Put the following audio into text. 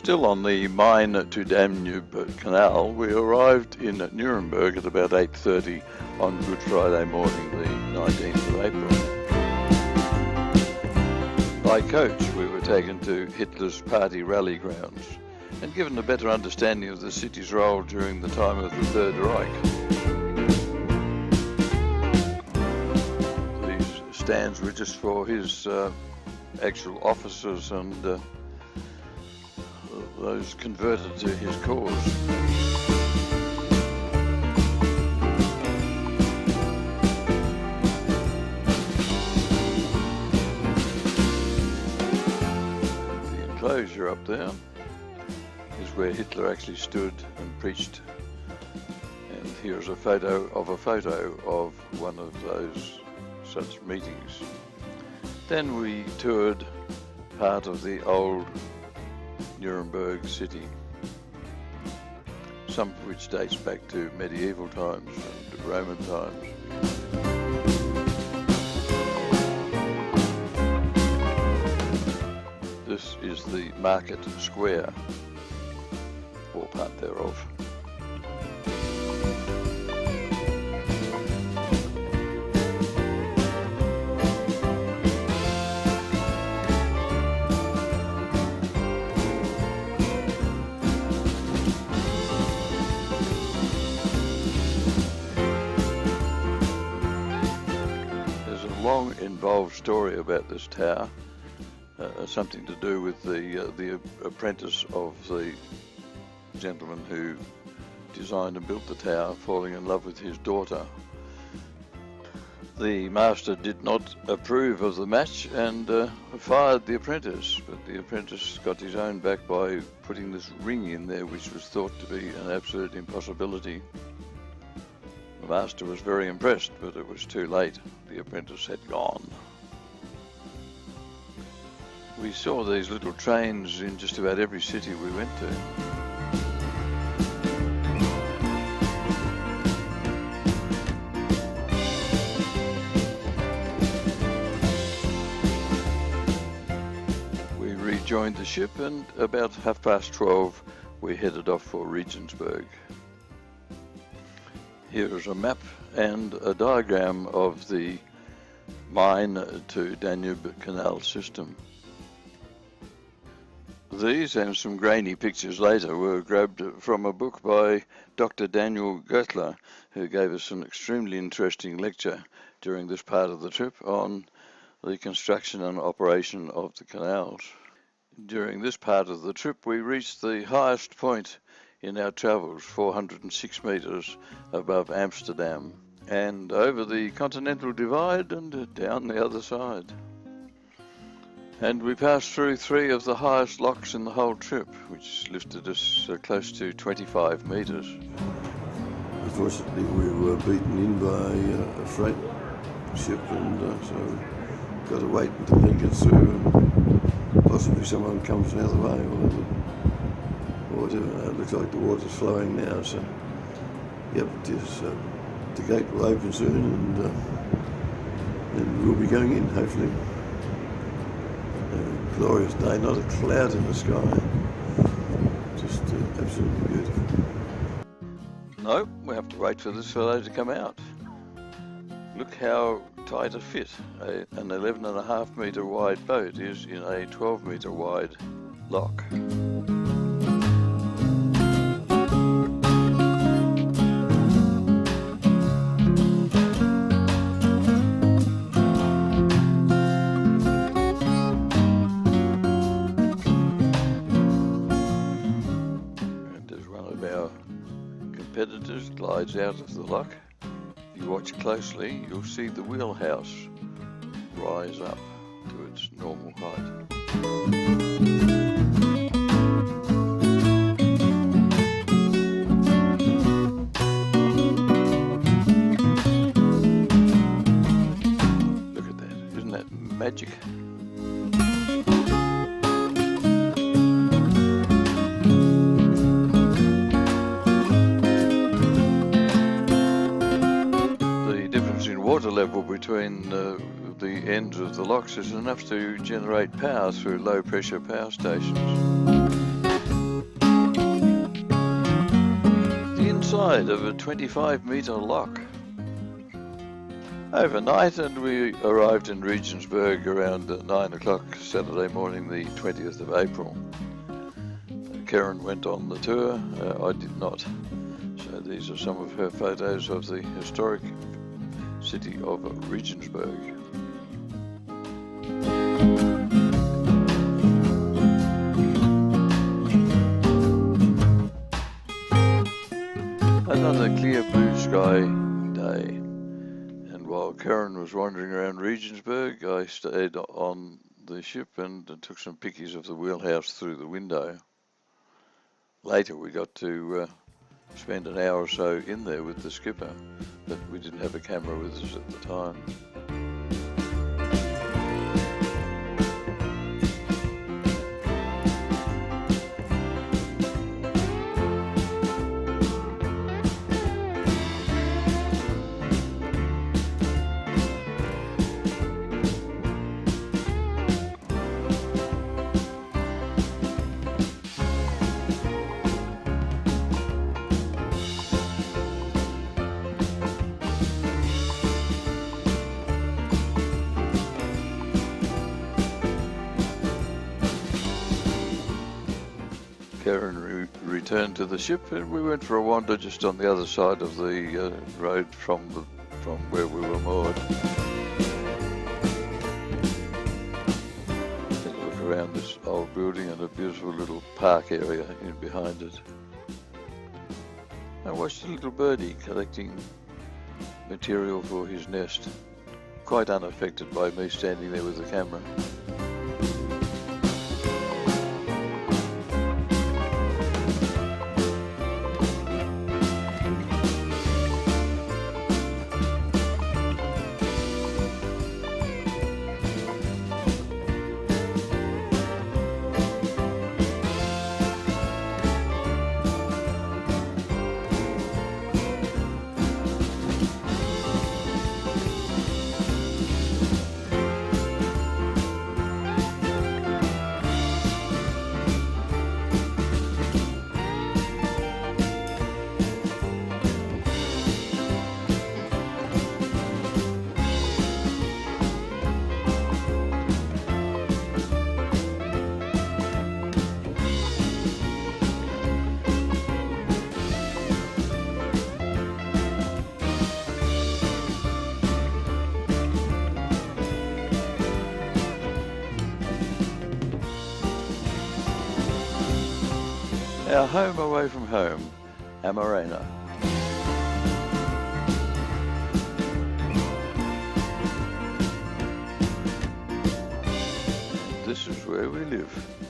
Still on the Main to Danube Canal, we arrived in Nuremberg at about 8:30 on Good Friday morning, the 19th of April. By coach, we were taken to Hitler's party rally grounds and given a better understanding of the city's role during the time of the Third Reich. These stands were just for his actual officers and those converted to his cause. The enclosure up there is where Hitler actually stood and preached, and here's a photo of one of those such meetings. Then we toured part of the old Nuremberg city, some of which dates back to medieval times and Roman times. This is the market square, or part thereof. Long involved story about this tower, something to do with the apprentice of the gentleman who designed and built the tower falling in love with his daughter. The master did not approve of the match and fired the apprentice, but the apprentice got his own back by putting this ring in there, which was thought to be an absolute impossibility. The master was very impressed, but it was too late. The apprentice had gone. We saw these little trains in just about every city we went to. We rejoined the ship, and about 12:30 we headed off for Regensburg. Here is a map and a diagram of the Main to Danube Canal system. These and some grainy pictures later were grabbed from a book by Dr. Daniel Goetler, who gave us an extremely interesting lecture during this part of the trip on the construction and operation of the canals. During this part of the trip we reached the highest point in our travels, 406 metres above Amsterdam, and over the Continental divide and down the other side. And we passed through 3 of the highest locks in the whole trip, which lifted us close to 25 metres. Unfortunately, we were beaten in by a freight ship, and so we've got to wait until he gets through and possibly someone comes the other way. It looks like the water's flowing now, so yep, the gate will open soon, and we'll be going in, hopefully. Glorious day, not a cloud in the sky, just absolutely beautiful. No, we have to wait for this fellow to come out. Look how tight a fit an 11.5 metre wide boat is in a 12 metre wide lock. Competitors glides out of the lock. If you watch closely, you'll see the wheelhouse rise up to its normal height. Look at that, isn't that magic? Water level between the ends of the locks is enough to generate power through low pressure power stations. outside of a 25-metre lock overnight, and we arrived in Regensburg around 9 o'clock Saturday morning, the 20th of April. Karen went on the tour, I did not. So these are some of her photos of the historic city of Regensburg. Another clear blue sky day, and while Karen was wandering around Regensburg, I stayed on the ship and took some pictures of the wheelhouse through the window. Later we got to spend an hour or so in there with the skipper, but we didn't have a camera with us at the time. Karen returned to the ship, and we went for a wander just on the other side of the road from where we were moored. Take a look around this old building and a beautiful little park area in behind it. I watched a little birdie collecting material for his nest, quite unaffected by me standing there with the camera. Our home away from home, Amarena. This is where we live.